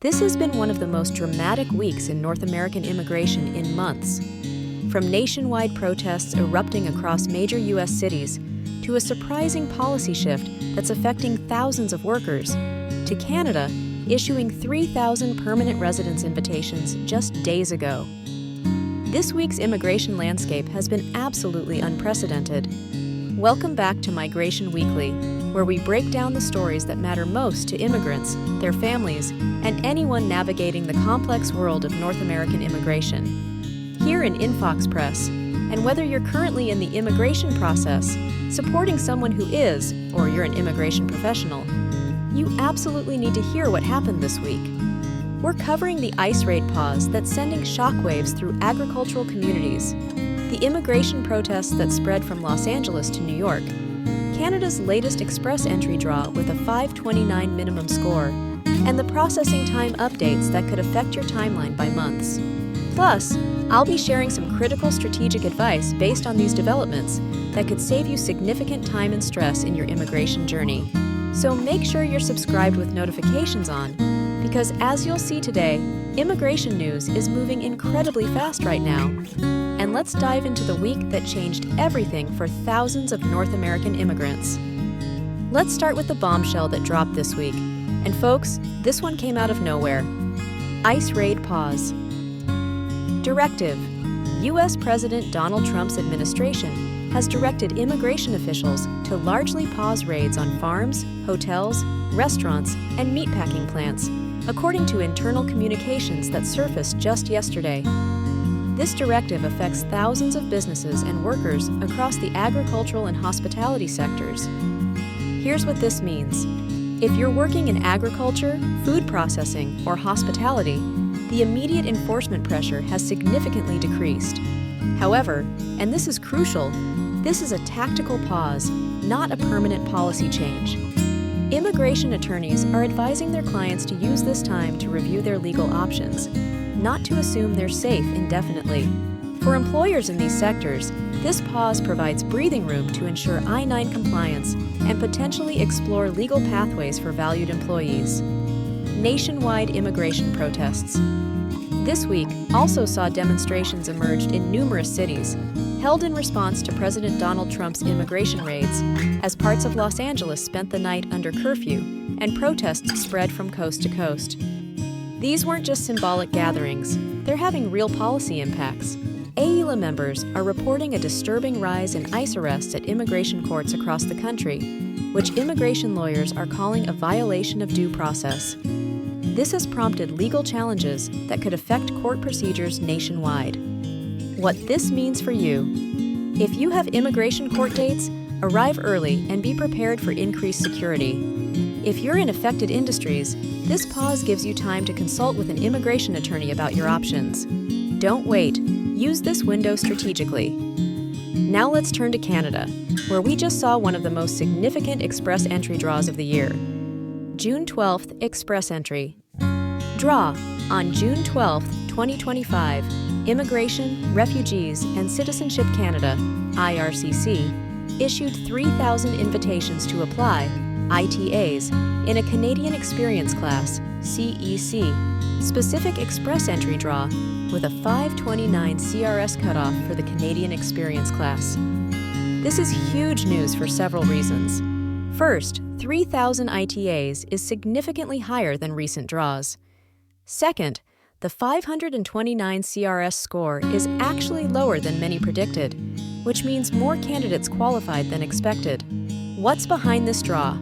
This has been one of the most dramatic weeks in North American immigration in months. From nationwide protests erupting across major U.S. cities, to a surprising policy shift that's affecting thousands of workers, to Canada issuing 3,000 permanent residence invitations just days ago. This week's immigration landscape has been absolutely unprecedented. Welcome back to Migration Weekly, where we break down the stories that matter most to immigrants, their families, and anyone navigating the complex world of North American immigration. Here in Infox Press, and whether you're currently in the immigration process, supporting someone who is, or you're an immigration professional, you absolutely need to hear what happened this week. We're covering the ICE raid pause that's sending shockwaves through agricultural communities, the immigration protests that spread from Los Angeles to New York, Canada's latest express entry draw with a 529 minimum score, and the processing time updates that could affect your timeline by months. Plus, I'll be sharing some critical strategic advice based on these developments that could save you significant time and stress in your immigration journey. So make sure you're subscribed with notifications on, because as you'll see today, immigration news is moving incredibly fast right now. And let's dive into the week that changed everything for thousands of North American immigrants. Let's start with the bombshell that dropped this week. And folks, this one came out of nowhere. ICE raid pause. Directive. U.S. President Donald Trump's administration has directed immigration officials to largely pause raids on farms, hotels, restaurants, and meatpacking plants, according to internal communications that surfaced just yesterday. This directive affects thousands of businesses and workers across the agricultural and hospitality sectors. Here's what this means. If you're working in agriculture, food processing, or hospitality, the immediate enforcement pressure has significantly decreased. However, and this is crucial, this is a tactical pause, not a permanent policy change. Immigration attorneys are advising their clients to use this time to review their legal options, not to assume they're safe indefinitely. For employers in these sectors, this pause provides breathing room to ensure I-9 compliance and potentially explore legal pathways for valued employees. Nationwide immigration protests. This week also saw demonstrations emerge in numerous cities, held in response to President Donald Trump's immigration raids, as parts of Los Angeles spent the night under curfew and protests spread from coast to coast. These weren't just symbolic gatherings, they're having real policy impacts. AILA members are reporting a disturbing rise in ICE arrests at immigration courts across the country, which immigration lawyers are calling a violation of due process. This has prompted legal challenges that could affect court procedures nationwide. What this means for you: if you have immigration court dates, arrive early and be prepared for increased security. If you're in affected industries, this pause gives you time to consult with an immigration attorney about your options. Don't wait. Use this window strategically. Now let's turn to Canada, where we just saw one of the most significant express entry draws of the year. June 12th Express Entry. Draw. On June 12, 2025, Immigration, Refugees, and Citizenship Canada, IRCC, issued 3,000 invitations to apply, ITAs, in a Canadian Experience Class, CEC, specific express entry draw with a 529 CRS cutoff for the Canadian Experience Class. This is huge news for several reasons. First, 3,000 ITAs is significantly higher than recent draws. Second, the 529 CRS score is actually lower than many predicted, which means more candidates qualified than expected. What's behind this draw?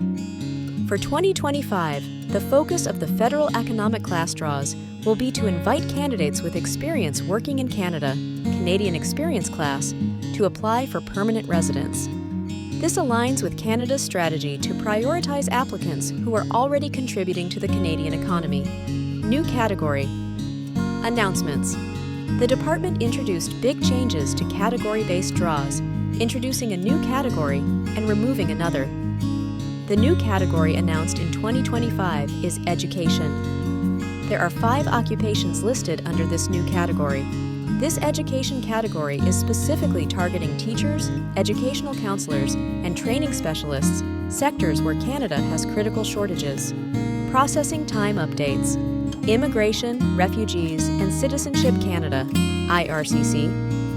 For 2025, the focus of the federal economic class draws will be to invite candidates with experience working in Canada, Canadian Experience Class, to apply for permanent residence. This aligns with Canada's strategy to prioritize applicants who are already contributing to the Canadian economy. New category. Announcements. The department introduced big changes to category-based draws, introducing a new category and removing another. The new category announced in 2025 is Education. There are 5 occupations listed under this new category. This education category is specifically targeting teachers, educational counselors, and training specialists, sectors where Canada has critical shortages. Processing time updates. Immigration, Refugees, and Citizenship Canada, IRCC,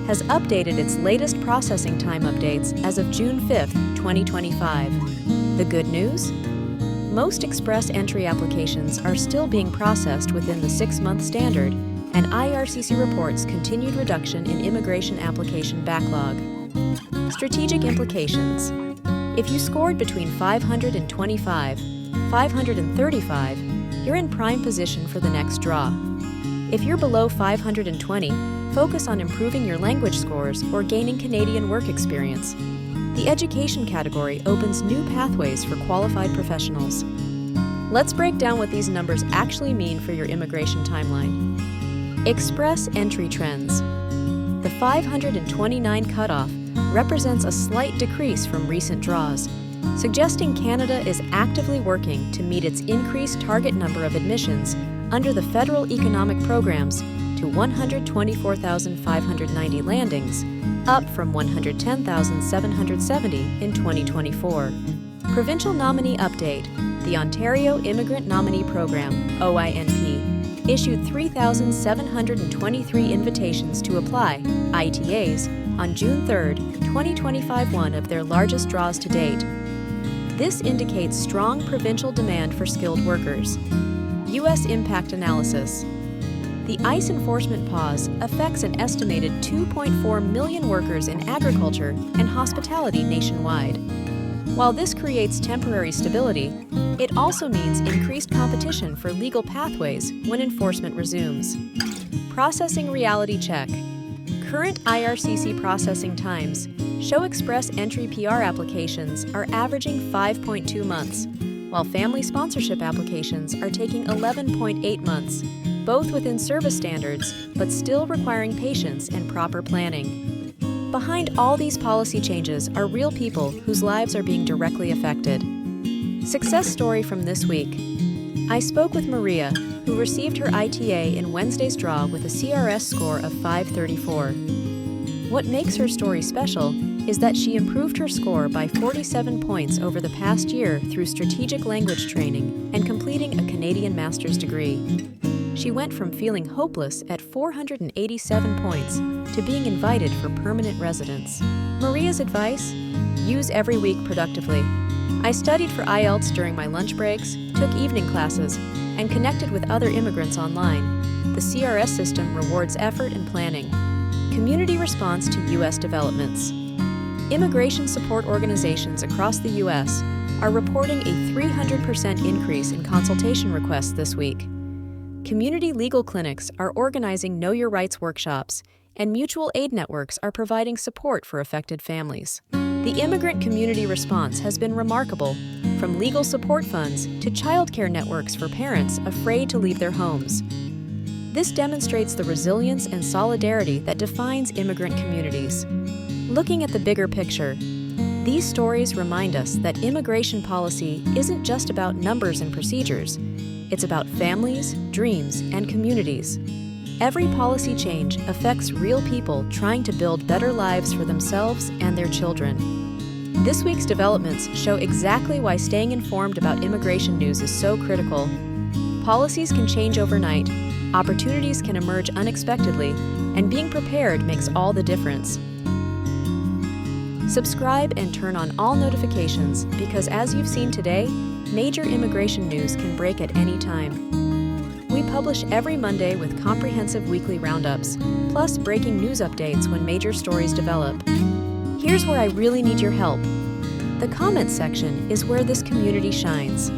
has updated its latest processing time updates as of June 5, 2025. The good news? Most express entry applications are still being processed within the 6-month standard, and IRCC reports continued reduction in immigration application backlog. Strategic implications. If you scored between 525, 535, you're in prime position for the next draw. If you're below 520, focus on improving your language scores or gaining Canadian work experience. The education category opens new pathways for qualified professionals. Let's break down what these numbers actually mean for your immigration timeline. Express entry trends. The 529 cutoff represents a slight decrease from recent draws, suggesting Canada is actively working to meet its increased target number of admissions under the federal economic programs to 124,590 landings, up from 110,770 in 2024. Provincial Nominee Update. The Ontario Immigrant Nominee Program, OINP, issued 3,723 invitations to apply, ITAs, on June 3, 2025, one of their largest draws to date. This indicates strong provincial demand for skilled workers. U.S. Impact Analysis. The ICE enforcement pause affects an estimated 2.4 million workers in agriculture and hospitality nationwide. While this creates temporary stability, it also means increased competition for legal pathways when enforcement resumes. Processing reality check. Current IRCC processing times show express entry PR applications are averaging 5.2 months, while family sponsorship applications are taking 11.8 months, both within service standards, but still requiring patience and proper planning. Behind all these policy changes are real people whose lives are being directly affected. Success story from this week. I spoke with Maria, who received her ITA in Wednesday's draw with a CRS score of 534. What makes her story special is that she improved her score by 47 points over the past year through strategic language training and completing a Canadian master's degree. She went from feeling hopeless at 487 points to being invited for permanent residence. Maria's advice? Use every week productively. I studied for IELTS during my lunch breaks, took evening classes, and connected with other immigrants online. The CRS system rewards effort and planning. Community response to U.S. developments. Immigration support organizations across the U.S. are reporting a 300% increase in consultation requests this week. Community legal clinics are organizing Know Your Rights workshops, and mutual aid networks are providing support for affected families. The immigrant community response has been remarkable, from legal support funds to childcare networks for parents afraid to leave their homes. This demonstrates the resilience and solidarity that defines immigrant communities. Looking at the bigger picture, these stories remind us that immigration policy isn't just about numbers and procedures. It's about families, dreams, and communities. Every policy change affects real people trying to build better lives for themselves and their children. This week's developments show exactly why staying informed about immigration news is so critical. Policies can change overnight, opportunities can emerge unexpectedly, and being prepared makes all the difference. Subscribe and turn on all notifications because, as you've seen today, major immigration news can break at any time. We publish every Monday with comprehensive weekly roundups, plus breaking news updates when major stories develop. Here's where I really need your help. The comments section is where this community shines.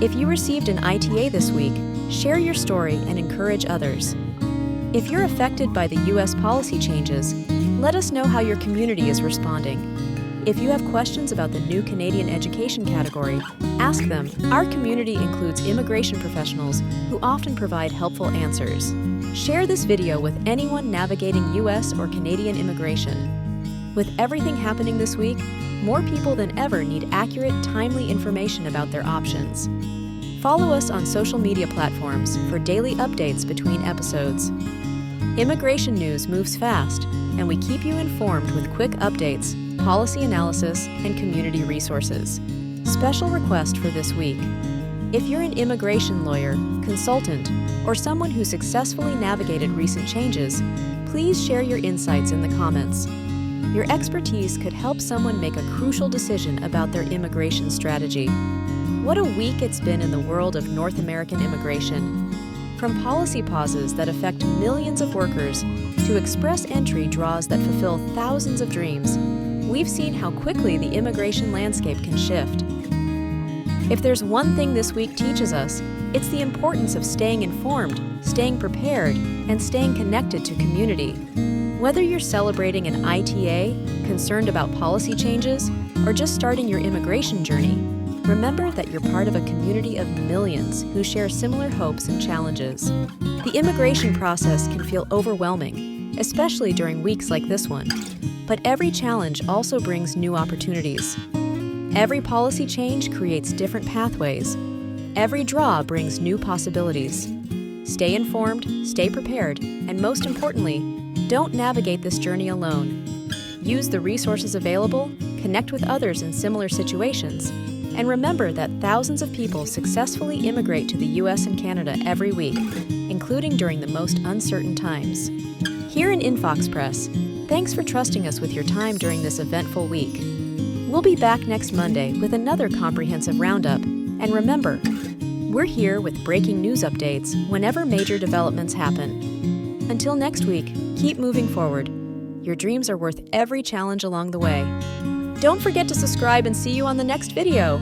If you received an ITA this week, share your story and encourage others. If you're affected by the U.S. policy changes, let us know how your community is responding. If you have questions about the new Canadian education category, ask them. Our community includes immigration professionals who often provide helpful answers. Share this video with anyone navigating U.S. or Canadian immigration. With everything happening this week, more people than ever need accurate, timely information about their options. Follow us on social media platforms for daily updates between episodes. Immigration news moves fast, and we keep you informed with quick updates, policy analysis, and community resources. Special request for this week. If you're an immigration lawyer, consultant, or someone who successfully navigated recent changes, please share your insights in the comments. Your expertise could help someone make a crucial decision about their immigration strategy. What a week it's been in the world of North American immigration. From policy pauses that affect millions of workers to express entry draws that fulfill thousands of dreams, we've seen how quickly the immigration landscape can shift. If there's one thing this week teaches us, it's the importance of staying informed, staying prepared, and staying connected to community. Whether you're celebrating an ITA, concerned about policy changes, or just starting your immigration journey, remember that you're part of a community of millions who share similar hopes and challenges. The immigration process can feel overwhelming, especially during weeks like this one, but every challenge also brings new opportunities. Every policy change creates different pathways. Every draw brings new possibilities. Stay informed, stay prepared, and most importantly, don't navigate this journey alone. Use the resources available, connect with others in similar situations, and remember that thousands of people successfully immigrate to the US and Canada every week, including during the most uncertain times. Here in Infox Press, thanks for trusting us with your time during this eventful week. We'll be back next Monday with another comprehensive roundup, and remember, we're here with breaking news updates whenever major developments happen. Until next week, keep moving forward. Your dreams are worth every challenge along the way. Don't forget to subscribe and see you on the next video.